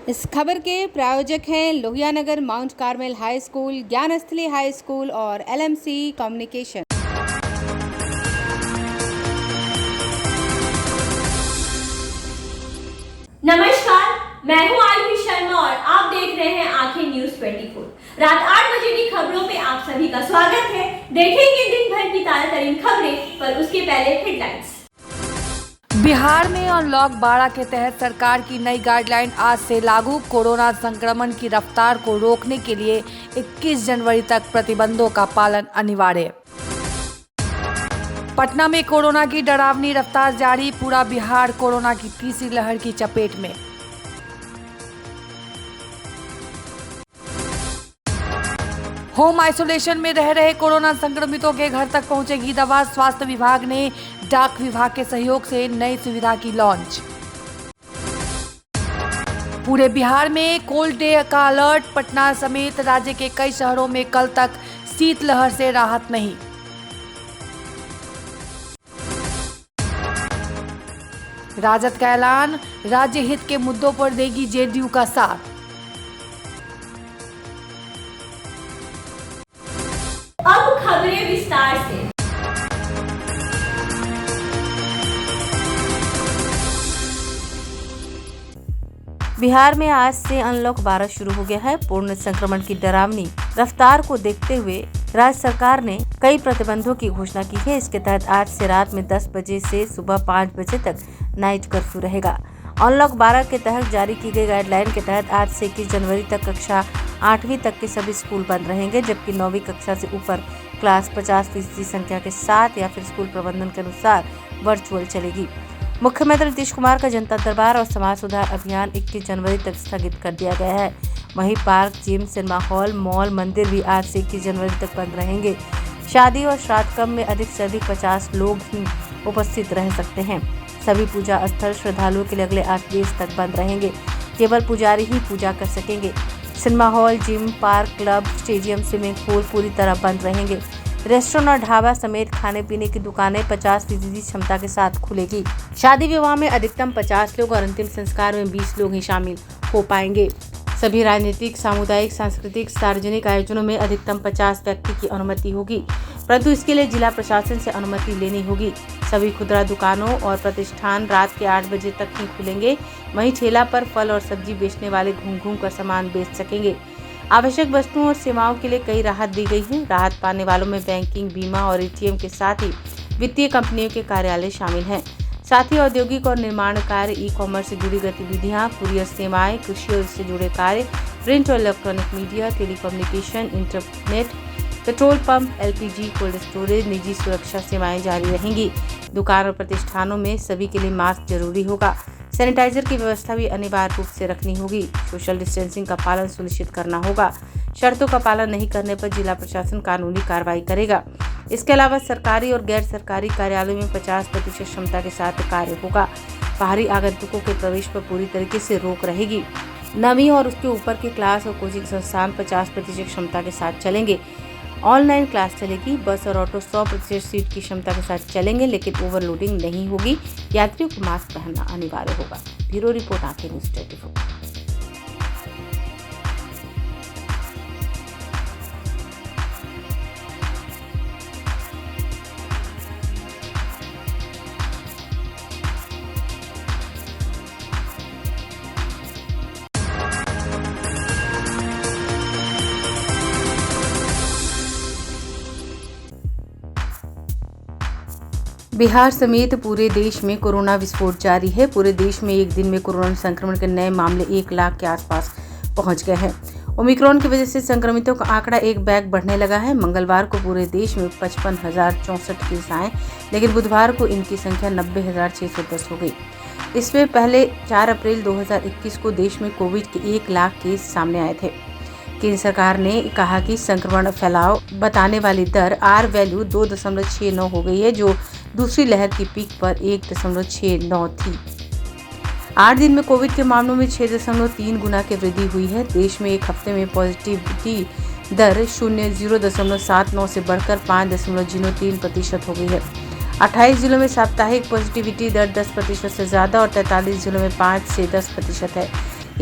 इस खबर के प्रायोजक हैं Lohianagar mount Carmel high school, Gyansthali high school और LMC कम्युनिकेशन। नमस्कार, मैं हूं आयुषी शर्मा और आप देख रहे हैं आंखें न्यूज 24। रात 8 बजे की खबरों में आप सभी का स्वागत है। देखेंगे दिन भर की ताजा तरीन खबरें, पर उसके पहले हेडलाइंस। बिहार में अनलॉक 12 के तहत सरकार की नई गाइडलाइन आज से लागू। कोरोना संक्रमण की रफ्तार को रोकने के लिए 21 जनवरी तक प्रतिबंधों का पालन अनिवार्य। पटना में कोरोना की डरावनी रफ्तार जारी, पूरा बिहार कोरोना की तीसरी लहर की चपेट में। होम आइसोलेशन में रह रहे कोरोना संक्रमितों के घर तक पहुंचेगी दवा। स्वास्थ्य विभाग ने डाक विभाग के सहयोग से नई सुविधा की लॉन्च। पूरे बिहार में कोल्ड डे का अलर्ट, पटना समेत राज्य के कई शहरों में कल तक शीतलहर से राहत नहीं। राजद का ऐलान, राज्य हित के मुद्दों पर देगी जेडीयू का साथ। अब खबरें विस्तार से। बिहार में आज से अनलॉक 12 शुरू हो गया है। पूर्ण संक्रमण की डरावनी रफ्तार को देखते हुए राज्य सरकार ने कई प्रतिबंधों की घोषणा की है। इसके तहत आज से रात में 10 बजे से सुबह 5 बजे तक नाइट कर्फ्यू रहेगा। अनलॉक 12 के तहत जारी की गई गाइडलाइन के तहत आज से 21 जनवरी तक कक्षा 8वीं तक के सभी स्कूल बंद रहेंगे, जबकि 9वीं कक्षा से ऊपर क्लास 50% संख्या के साथ या फिर स्कूल प्रबंधन के अनुसार वर्चुअल चलेगी। मुख्यमंत्री नीतीश कुमार का जनता दरबार और समाज सुधार अभियान 21 जनवरी तक स्थगित कर दिया गया है। वहीं park, gym, cinema hall, mall, मंदिर भी आज से 21 जनवरी तक बंद रहेंगे। शादी और श्राद्ध कर्म में अधिक से अधिक 50 लोग ही उपस्थित रह सकते हैं। सभी पूजा स्थल श्रद्धालुओं के लिए अगले आदेश तक बंद रहेंगे। केवल पुजारी ही पूजा कर सकेंगे। Cinema hall, gym, park, club, stadium, swimming pool पूरी तरह बंद रहेंगे। रेस्टोरेंट और ढाबा समेत खाने पीने की दुकानें 50% क्षमता के साथ खुलेगी। शादी विवाह में अधिकतम 50 लोग और अंतिम संस्कार में 20 लोग ही शामिल हो पाएंगे। सभी राजनीतिक, सामुदायिक, सांस्कृतिक, सार्वजनिक आयोजनों में अधिकतम 50 व्यक्ति की अनुमति होगी, परंतु इसके लिए जिला प्रशासन से अनुमति लेनी होगी। सभी खुदरा दुकानों और प्रतिष्ठान रात के 8 बजे तक ही खुलेंगे। वहीं ठेला पर फल और सब्जी बेचने वाले घूम कर सामान बेच सकेंगे। आवश्यक वस्तुओं और सेवाओं के लिए कई राहत दी गई है। राहत पाने वालों में बैंकिंग, बीमा और ATM के साथ ही वित्तीय कंपनियों के कार्यालय शामिल हैं। साथ ही औद्योगिक और निर्माण कार्य, ई-कॉमर्स से जुड़ी गतिविधियां, कुरियर सेवाएं, कृषि और इससे जुड़े कार्य, प्रिंट और electronic media, telecommunication, internet, petrol pump, LPG, cold storage, निजी सुरक्षा सेवाएं जारी रहेंगी। दुकान और प्रतिष्ठानों में सभी के लिए मास्क जरूरी होगा। सैनिटाइजर की व्यवस्था भी अनिवार्य रूप से रखनी होगी। सोशल डिस्टेंसिंग का पालन सुनिश्चित करना होगा। शर्तों का पालन नहीं करने पर जिला प्रशासन कानूनी कार्रवाई करेगा। इसके अलावा सरकारी और गैर सरकारी कार्यालयों में 50% क्षमता के साथ कार्य होगा। बाहरी आगंतुकों के प्रवेश पर पूरी तरीके से रोक रहेगी। 9वीं और उसके ऊपर के क्लास और कोचिंग संस्थान 50% क्षमता के साथ चलेंगे। ऑनलाइन क्लास चलेगी। बस और ऑटो 100% सीट की क्षमता के साथ चलेंगे, लेकिन ओवरलोडिंग नहीं होगी। यात्रियों को मास्क पहनना अनिवार्य होगा। ब्यूरो रिपोर्ट, आंखें न्यूज 24। बिहार समेत पूरे देश में कोरोना विस्फोट जारी है। पूरे देश में एक दिन में कोरोना संक्रमण के नए मामले 1 लाख के आसपास पहुंच गए हैं। ओमिक्रॉन की वजह से संक्रमितों का आंकड़ा एक बैग बढ़ने लगा है। मंगलवार को पूरे देश में 55,064 केस आए, लेकिन बुधवार को इनकी संख्या 90,610 हो गई। इससे पहले 4 अप्रैल 2021 को देश में कोविड के 1 लाख केस सामने आए थे। केंद्र सरकार ने कहा कि संक्रमण फैलाव बताने वाली दर R वैल्यू 2.69 हो गई है, जो दूसरी लहर की पीक पर 1.69 थी। 8 दिन में कोविड के मामलों में 6.3 गुना की वृद्धि हुई है। देश में एक हफ्ते में पॉजिटिविटी दर 0.79 से बढ़कर 5.03% हो गई है। 28 जिलों में साप्ताहिक पॉजिटिविटी दर 10% से ज़्यादा और 43 जिलों में 5 से 10% है।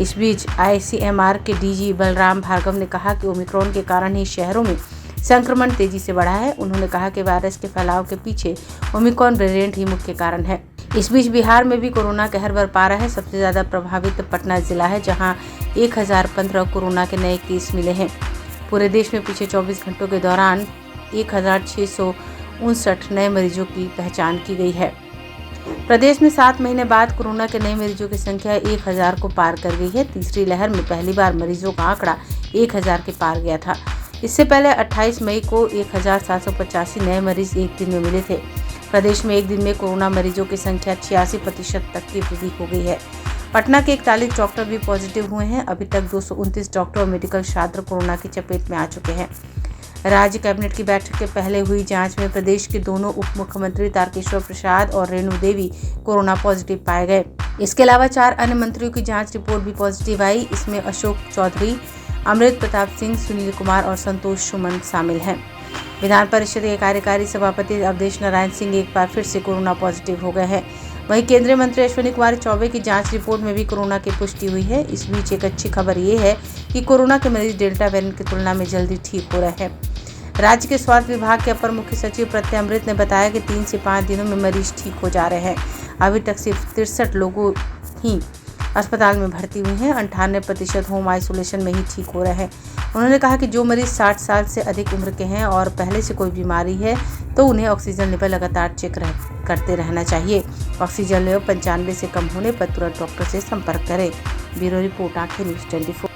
इस बीच ICMR के DG बलराम भार्गव ने कहा कि ओमिक्रॉन के कारण ही शहरों में संक्रमण तेजी से बढ़ा है। उन्होंने कहा कि वायरस के फैलाव के पीछे ओमिक्रॉन वेरिएंट ही मुख्य कारण है। इस बीच बिहार में भी कोरोना कहर बरपा रहा है। सबसे ज्यादा प्रभावित पटना जिला है, जहां 1015 कोरोना के नए केस मिले हैं। पूरे देश में पिछले 24 घंटों के दौरान 1659 नए मरीजों की पहचान की गई है। प्रदेश में 7 महीने बाद कोरोना के नए मरीजों की संख्या 1000 को पार कर गई है। तीसरी लहर में पहली बार मरीजों का आंकड़ा 1000 के पार गया था। इससे पहले 28 मई को 1785 नए मरीज एक दिन में मिले थे। प्रदेश में एक दिन में कोरोना मरीजों की संख्या 86% तक की वृद्धि हो गई है। पटना के 41 डॉक्टर भी पॉजिटिव हुए हैं। अभी तक 229 डॉक्टर और मेडिकल छात्र कोरोना की चपेट में आ चुके हैं। राज्य कैबिनेट की बैठक के पहले हुई जांच में प्रदेश के दोनों उप मुख्यमंत्री तारकेश्वर प्रसाद और रेणु देवी कोरोना पॉजिटिव पाए गए। इसके अलावा 4 अन्य मंत्रियों की जांच रिपोर्ट भी पॉजिटिव आई। इसमें अशोक चौधरी, अमृत प्रताप सिंह, सुनील कुमार और संतोष सुमन शामिल हैं। विधान परिषद के कार्यकारी सभापति अवधेश नारायण सिंह एक बार फिर से कोरोना पॉजिटिव हो गए हैं। वहीं केंद्रीय मंत्री अश्विनी कुमार चौबे की जांच रिपोर्ट में भी कोरोना की पुष्टि हुई है। इस बीच एक अच्छी खबर ये है कि कोरोना के मरीज डेल्टा वेरिएंट की तुलना में जल्दी ठीक हो रहे हैं। राज्य के स्वास्थ्य विभाग के अपर मुख्य सचिव प्रत्यय अमृत ने बताया कि 3 से 5 दिनों में मरीज ठीक हो जा रहे हैं। अभी तक सिर्फ 63 लोगों ही अस्पताल में भर्ती हुए हैं। 98% होम आइसोलेशन में ही ठीक हो रहे हैं। उन्होंने कहा कि जो मरीज 60 साल से अधिक उम्र के हैं और पहले से कोई बीमारी है तो उन्हें ऑक्सीजन लेवल लगातार चेक करते रहना चाहिए। ऑक्सीजन लेवल 95 से कम होने पर तुरंत डॉक्टर से संपर्क करें। ब्यूरो रिपोर्ट, आंखें न्यूज़ 24।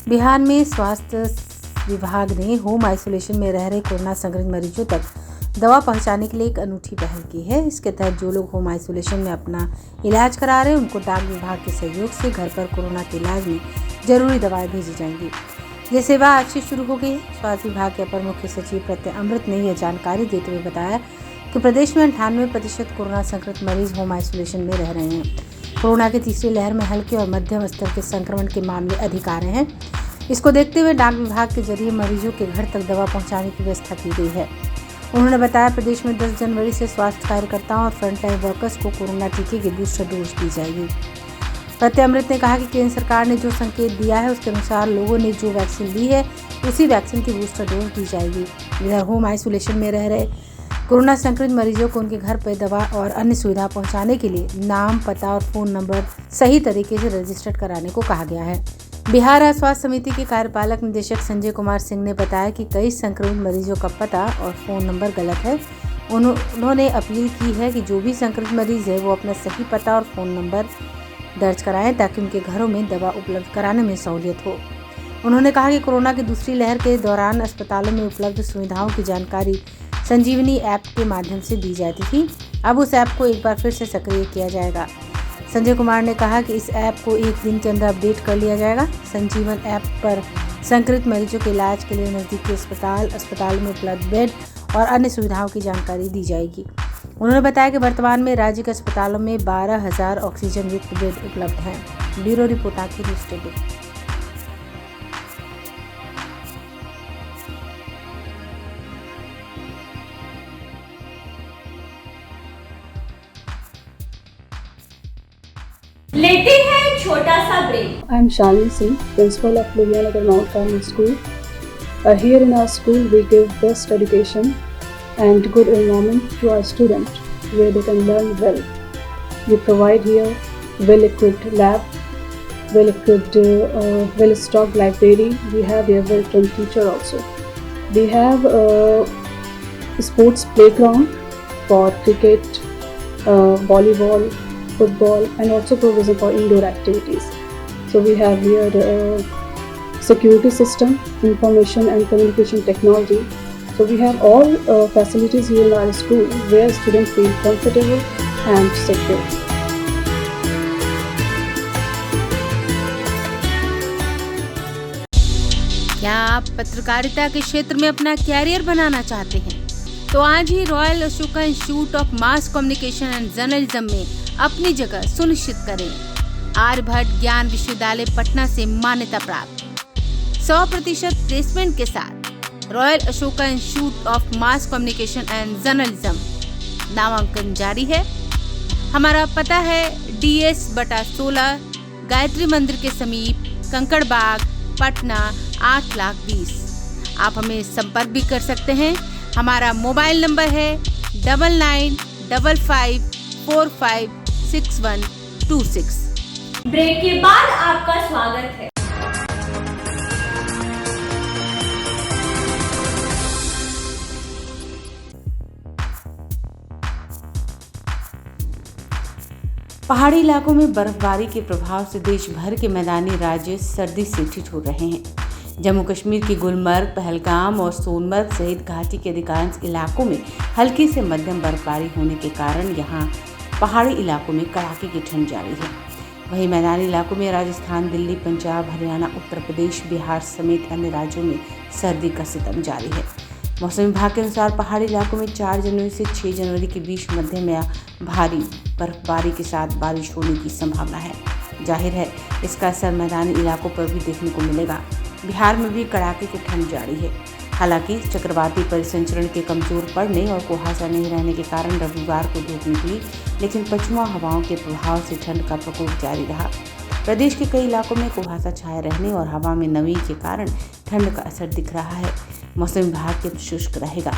बिहार में स्वास्थ्य विभाग ने होम आइसोलेशन में रह रहे कोरोना संक्रमित मरीजों तक दवा पहुंचाने के लिए एक अनूठी पहल की है। इसके तहत जो लोग होम आइसोलेशन में अपना इलाज करा रहे हैं उनको डाक विभाग के सहयोग से घर पर कोरोना के इलाज में जरूरी दवाएं भेजी जाएंगी। ये सेवा आज से शुरू हो गई है। स्वास्थ्य विभाग के अपर मुख्य सचिव प्रत्यय अमृत ने यह जानकारी देते हुए बताया कि प्रदेश में 98% कोरोना संक्रमित मरीज होम आइसोलेशन में रह रहे हैं। कोरोना की तीसरी लहर में हल्के और मध्यम स्तर के संक्रमण के मामले अधिक आ रहे हैं। इसको देखते हुए डाक विभाग के जरिए मरीजों के घर तक दवा पहुंचाने की व्यवस्था की गई है। उन्होंने बताया प्रदेश में 10 जनवरी से स्वास्थ्य कार्यकर्ताओं और फ्रंटलाइन वर्कर्स को कोरोना टीके की बूस्टर डोज दी जाएगी। प्रत्यय अमृत ने कहा कि केंद्र सरकार ने जो संकेत दिया है उसके अनुसार लोगों ने जो वैक्सीन ली है उसी वैक्सीन की बूस्टर डोज दी जाएगी। इधर होम आइसोलेशन में रह रहे कोरोना संक्रमित मरीजों को उनके घर पर दवा और अन्य सुविधा पहुंचाने के लिए नाम, पता और फ़ोन नंबर सही तरीके से रजिस्टर्ड कराने को कहा गया है। बिहार राज्य स्वास्थ्य समिति के कार्यपालक निदेशक संजय कुमार सिंह ने बताया कि कई संक्रमित मरीजों का पता और फ़ोन नंबर गलत है। उन्होंने अपील की है कि जो भी संक्रमित मरीज है वो अपना सही पता और फ़ोन नंबर दर्ज कराएं ताकि उनके घरों में दवा उपलब्ध कराने में सहूलियत हो। उन्होंने कहा कि कोरोना की दूसरी लहर के दौरान अस्पतालों में उपलब्ध सुविधाओं की जानकारी संजीवनी ऐप के माध्यम से दी जाती थी। अब उस ऐप को एक बार फिर से सक्रिय किया जाएगा। संजय कुमार ने कहा कि इस ऐप को एक दिन के अंदर अपडेट कर लिया जाएगा। संजीवन ऐप पर संक्रमित मरीजों के इलाज के लिए नज़दीकी अस्पताल में उपलब्ध बेड और अन्य सुविधाओं की जानकारी दी जाएगी। उन्होंने बताया कि वर्तमान में राज्य के अस्पतालों में 12,000 ऑक्सीजन युक्त बेड उपलब्ध हैं। ब्यूरो रिपोर्ट, आंखें न्यूज़ 24। लेते हैं छोटा सा break. I am Shalini Singh, principal of Luvianagar Mount Carmel School. Here in our school, we give best education and good environment to our students where they can learn well. We provide here well-equipped lab, well-equipped, well-stocked library. We have here well-trained teacher also. We have a sports playground for cricket, volleyball, football, and also provision for indoor activities. So we have here security system, information and communication technology. So we have all facilities here in our school where students feel comfortable and secure. क्या क्या आप पत्रकारिता के क्षेत्र में अपना career बनाना चाहते हैं? तो आज ही Royal Ashoka Institute of Mass Communication and Journalism में अपनी जगह सुनिश्चित करें। आर्यभट्ट ज्ञान विश्वविद्यालय पटना से मान्यता प्राप्त 100% प्लेसमेंट के साथ royal Ashoka Institute of Mass Communication and journalism नामांकन जारी है। हमारा पता है DS/16 गायत्री मंदिर के समीप कंकड़ बाग पटना 8,20,000। आप हमें संपर्क भी कर सकते हैं। हमारा मोबाइल नंबर है 9955456126। ब्रेक के बाद आपका स्वागत है। पहाड़ी इलाकों में बर्फबारी के प्रभाव से देश भर के मैदानी राज्य सर्दी से ठिठुर रहे हैं। जम्मू कश्मीर की गुलमर्ग, पहलगाम और सोनमर्ग सहित घाटी के अधिकांश इलाकों में हल्की से मध्यम बर्फबारी होने के कारण यहां पहाड़ी इलाकों में कड़ाके की ठंड जारी है। वहीं मैदानी इलाकों में राजस्थान, दिल्ली, पंजाब, हरियाणा, उत्तर प्रदेश, बिहार समेत अन्य राज्यों में सर्दी का सितम जारी है। मौसम विभाग के अनुसार पहाड़ी इलाकों में 4 जनवरी से 6 जनवरी के बीच मध्यम या भारी बर्फबारी के साथ बारिश होने की संभावना है। जाहिर है इसका असर मैदानी इलाकों पर भी देखने को मिलेगा। बिहार में भी कड़ाके की ठंड जारी है। हालांकि चक्रवाती परिसंचरण के कमजोर पड़ने और कुहासा नहीं रहने के कारण रविवार को धूप निकली, लेकिन पछुआ हवाओं के प्रभाव से ठंड का प्रकोप जारी रहा। प्रदेश के कई इलाकों में कुहासा छाए रहने और हवा में नमी के कारण ठंड का असर दिख रहा है। मौसम विभाग के शुष्क रहेगा,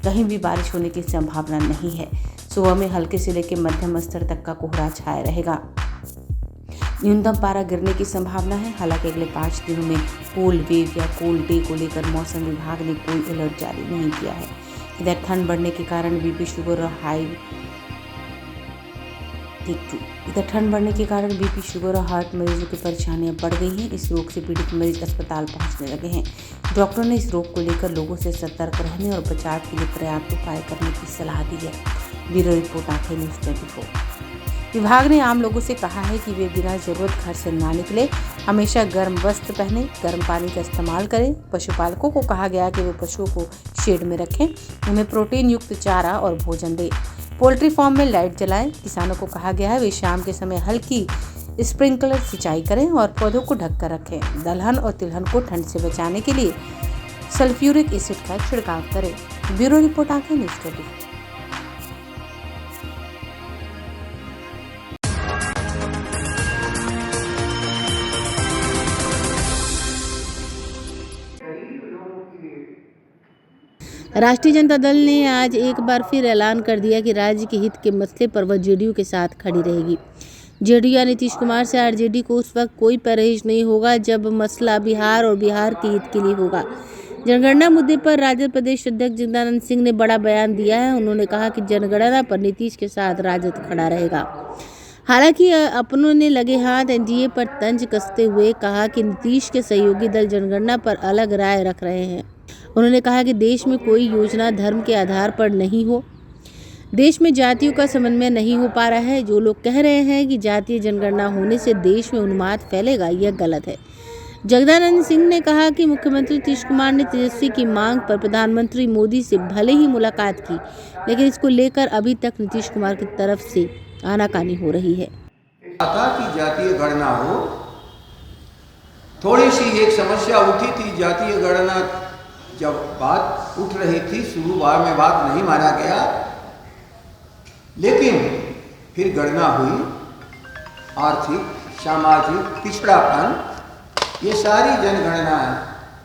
कहीं भी बारिश होने की संभावना नहीं है। सुबह में हल्के से लेकर मध्यम स्तर तक का कोहरा छाया रहेगा। न्यूनतम पारा गिरने की संभावना है। हालांकि अगले 5 दिनों में कोल्ड वेव या कोल्ड डे को लेकर मौसम विभाग ने कोई अलर्ट जारी नहीं किया है। इधर ठंड बढ़ने के कारण बीपी, शुगर और हार्ट मरीजों की परेशानियां बढ़ गई हैं। इस रोग से पीड़ित मरीज अस्पताल पहुंचने लगे हैं। डॉक्टरों ने इस रोग को लेकर लोगों से सतर्क रहने और बचाव के लिए पर्याप्त उपाय करने की सलाह दी है। ब्यूरो रिपोर्ट आंखें न्यूज़ 24। विभाग ने आम लोगों से कहा है कि वे बिना जरूरत घर से ना निकले, हमेशा गर्म वस्त्र पहने, गर्म पानी का इस्तेमाल करें। पशुपालकों को कहा गया कि वे पशुओं को शेड में रखें, उन्हें प्रोटीन युक्त चारा और भोजन दें। पोल्ट्री फार्म में लाइट जलाएं। किसानों को कहा गया है वे शाम के समय हल्की स्प्रिंकलर सिंचाई करें और पौधों को ढककर रखें। दलहन और तिलहन को ठंड से बचाने के लिए सल्फ्यूरिक एसिड का छिड़काव करें। ब्यूरो रिपोर्ट आंखें न्यूज़ 24। राष्ट्रीय जनता दल ने आज एक बार फिर ऐलान कर दिया कि राज्य के हित के मसले पर वह जेडीयू के साथ खड़ी रहेगी। जेडीयू या नीतीश कुमार से आरजेडी को उस वक्त कोई परहेज नहीं होगा जब मसला बिहार और बिहार के हित के लिए होगा। जनगणना मुद्दे पर राजद प्रदेश अध्यक्ष जगदानंद सिंह ने बड़ा बयान दिया है। उन्होंने कहा कि जनगणना पर नीतीश के साथ राजद खड़ा रहेगा। हालांकि अपनों ने लगे हाथ एनडीए पर तंज कसते हुए कहा कि नीतीश के सहयोगी दल जनगणना पर अलग राय रख रहे हैं। उन्होंने कहा कि देश में कोई योजना धर्म के आधार पर नहीं हो, देश में जातियों का समन्वय नहीं हो पा रहा है। जो लोग कह रहे हैं कि जातीय जनगणना होने से देश में उन्माद फैलेगा, यह गलत है। जगदानंद सिंह ने कहा कि मुख्यमंत्री नीतीश कुमार ने तेजस्वी की मांग पर प्रधानमंत्री मोदी से भले ही मुलाकात की, लेकिन इसको लेकर अभी तक नीतीश कुमार की तरफ से आनाकानी हो रही है। कि जातीय गणना हो, थोड़ी सी एक समस्या उठी थी। जातीय गणना जब बात उठ रही थी, शुरुआत में बात नहीं माना गया, लेकिन फिर गणना हुई। आर्थिक, सामाजिक पिछड़ापन, ये सारी जनगणना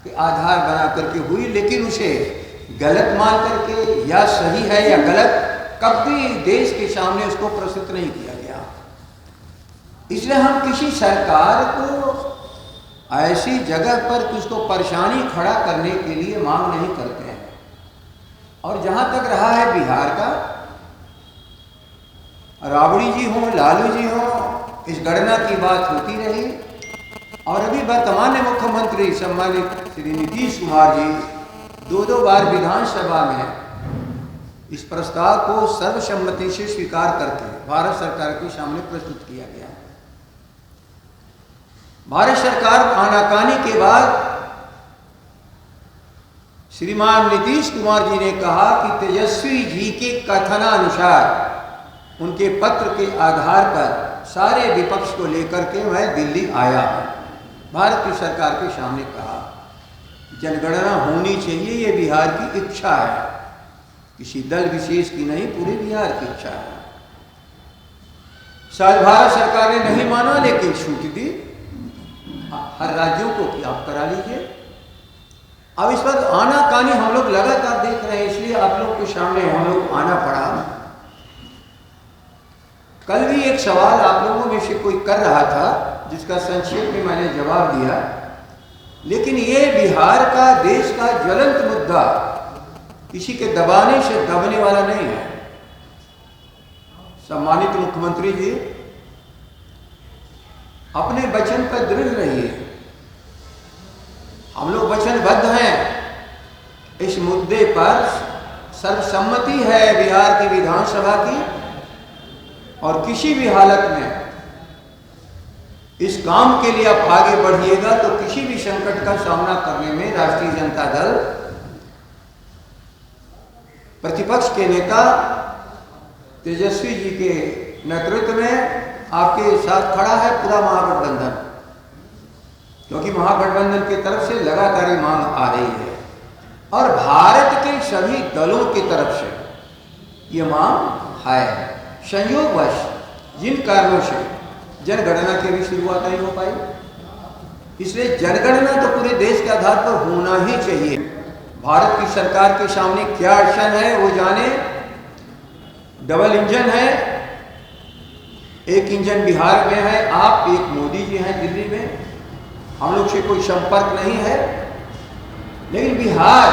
के आधार बना करके हुई, लेकिन उसे गलत मान करके या सही है या गलत कभी देश के सामने उसको प्रस्तुत नहीं किया गया। इसलिए हम किसी सरकार को ऐसी जगह पर उसको परेशानी खड़ा करने के लिए मांग नहीं करते हैं। और जहां तक रहा है बिहार का, राबड़ी जी हो, लालू जी हो, इस गणना की बात होती रही। और अभी वर्तमान मुख्यमंत्री सम्मानित श्री नीतीश कुमार जी 2 बार विधानसभा में इस प्रस्ताव को सर्वसम्मति से स्वीकार करके भारत सरकार के सामने प्रस्तुत किया गया। भारत सरकार आनाकानी के बाद श्रीमान नीतीश कुमार जी ने कहा कि तेजस्वी जी के कथनानुसार उनके पत्र के आधार पर सारे विपक्ष को लेकर के मैं दिल्ली आया हूँ। भारत की सरकार के सामने कहा जनगणना होनी चाहिए, ये बिहार की इच्छा है, किसी दल विशेष की नहीं, पूरे बिहार की इच्छा है। शायद भारत सरकार ने नहीं माना, लेकिन छूट दी हर राज्यों को कि आप करा लीजिए। अब इस पर आना कानी हम लोग लगातार देख रहे हैं, इसलिए आप लोग के सामने हम लोग आना पड़ा। कल भी एक सवाल आप लोगों में से कोई कर रहा था, जिसका संक्षेप में मैंने जवाब दिया, लेकिन ये बिहार का, देश का ज्वलंत मुद्दा किसी के दबाने से दबने वाला नहीं है। सम्मानित मुख्यमंत्री जी, अपने वचन पर दृढ़ रहिए। हम लोग वचनबद्ध हैं। इस मुद्दे पर सर्वसम्मति है बिहार की विधानसभा की, और किसी भी हालत में इस काम के लिए आप आगे बढ़िएगा तो किसी भी संकट का सामना करने में राष्ट्रीय जनता दल प्रतिपक्ष के नेता तेजस्वी जी के नेतृत्व में आपके साथ खड़ा है पूरा महागठबंधन, क्योंकि महागठबंधन की तरफ से लगातार मांग आ रही है और भारत के सभी दलों की तरफ से ये मांग है। संयोगवश जिन कारणों से जनगणना की भी शुरुआत नहीं हो पाई, इसलिए जनगणना तो पूरे देश के आधार पर होना ही चाहिए। भारत की सरकार के सामने क्या अड़चन है वो जाने। डबल इंजन है, एक इंजन बिहार में है, आप एक मोदी जी हैं दिल्ली में, हम लोग से कोई संपर्क नहीं है, लेकिन बिहार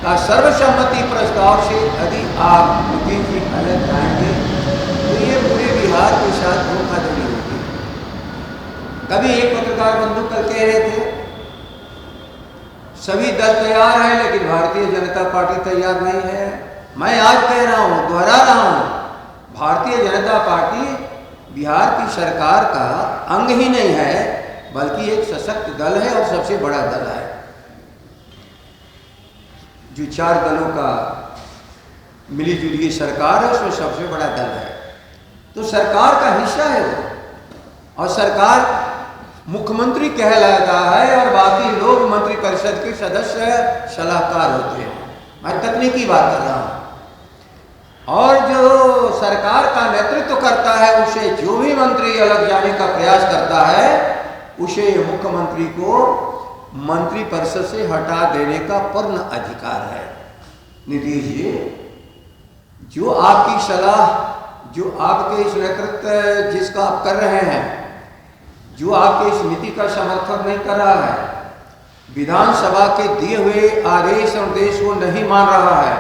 का सर्वसम्मति प्रस्ताव से यदि आप नीतीश जी अलग जाएंगे तो ये पूरे बिहार के साथ धोखाधड़ी होगी। कभी एक पत्रकार बंधु कल कह रहे थे सभी दल तैयार हैं लेकिन भारतीय जनता पार्टी तैयार नहीं है। मैं आज कह रहा हूं, दोहरा रहा हूं, भारतीय जनता पार्टी बिहार की सरकार का अंग ही नहीं है, बल्कि एक सशक्त दल है और सबसे बड़ा दल है। जो 4 दलों का मिली जुली सरकार है उसमें सबसे बड़ा दल है, तो सरकार का हिस्सा है वो, और सरकार मुख्यमंत्री कहलाता है और बाकी लोग मंत्रिपरिषद के सदस्य सलाहकार होते हैं। मैं तकनीकी बात कर रहा हूं। और जो सरकार का नेतृत्व करता है उसे जो भी मंत्री अलग जाने का प्रयास करता है उसे मुख्यमंत्री को मंत्रिपरिषद से हटा देने का पूर्ण अधिकार है। नीतीश जी, जो आपकी सलाह, जो आपके इस नेतृत्व जिसका आप कर रहे हैं, जो आपके इस नीति का समर्थन नहीं कर रहा है, विधानसभा के दिए हुए आदेश और निर्देश को नहीं मान रहा है,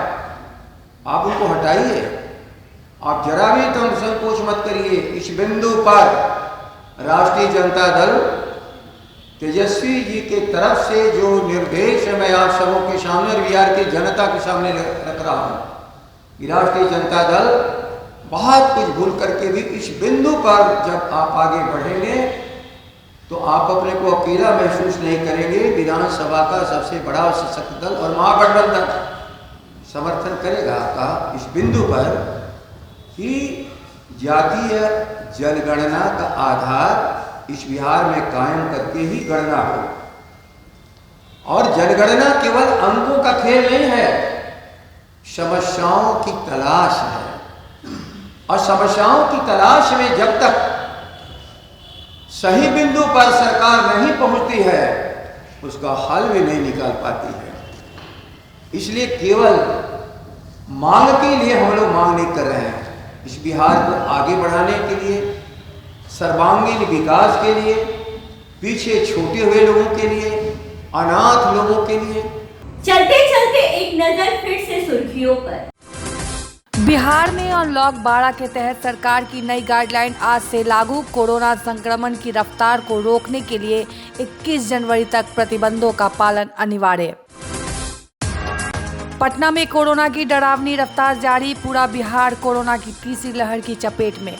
आप उनको हटाइए। आप जरा भी तो संकोच मत करिए। इस बिंदु पर राष्ट्रीय जनता दल तेजस्वी जी के तरफ से जो निर्देश है मैं आप सबों के सामने और बिहार की जनता के सामने रख रहा हूं कि राष्ट्रीय जनता दल बहुत कुछ भूल करके भी इस बिंदु पर जब आप आगे बढ़ेंगे तो आप अपने को अकेला महसूस नहीं करेंगे। विधानसभा का सबसे बड़ा और सशक्त दल और महागठबंधन समर्थन करेगा आपका इस बिंदु पर कि जातीय जनगणना का आधार इस बिहार में कायम करके ही गणना हो। और जनगणना केवल अंकों का खेल नहीं है, समस्याओं की तलाश है, और समस्याओं की तलाश में जब तक सही बिंदु पर सरकार नहीं पहुंचती है उसका हल भी नहीं निकाल पाती है। इसलिए केवल मांग के लिए हम लोग मांग नहीं कर रहे हैं, इस बिहार को आगे बढ़ाने के लिए, सर्वांगीण विकास के लिए, पीछे छूटे हुए लोगों के लिए, अनाथ लोगों के लिए। चलते चलते एक नजर फिर से सुर्खियों पर। बिहार में अनलॉक 12 के तहत सरकार की नई गाइडलाइन आज से लागू। कोरोना संक्रमण की रफ्तार को रोकने के लिए 21 जनवरी तक प्रतिबंधों का पालन अनिवार्य। पटना में कोरोना की डरावनी रफ्तार जारी, पूरा बिहार कोरोना की तीसरी लहर की चपेट में।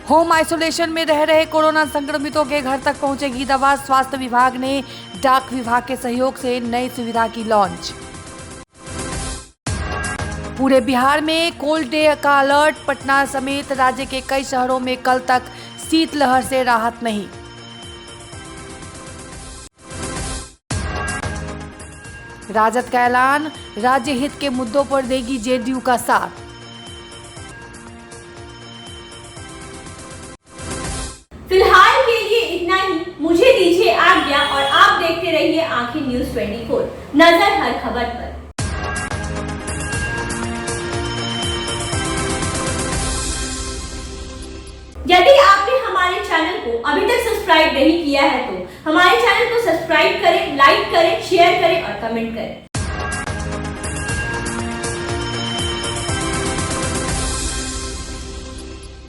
होम आइसोलेशन में रह रहे कोरोना संक्रमितों के घर तक पहुंचेगी दवा। स्वास्थ्य विभाग ने डाक विभाग के सहयोग से नई सुविधा की लॉन्च। पूरे बिहार में कोल्ड डे का अलर्ट। पटना समेत राज्य के कई शहरों में कल तक शीतलहर से राहत नहीं। राजद का ऐलान, राज्य हित के मुद्दों पर देगी जेडीयू का साथ। फिलहाल के लिए इतना ही। मुझे दीजिए आज्ञा और आप देखते रहिए आंखें न्यूज़ 24। नजर हर खबर पर। यदि आपने हमारे चैनल को अभी तक सब्सक्राइब नहीं किया है तो हमारे चैनल को सब्सक्राइब करें, लाइक करें, शेयर करें और कमेंट करें।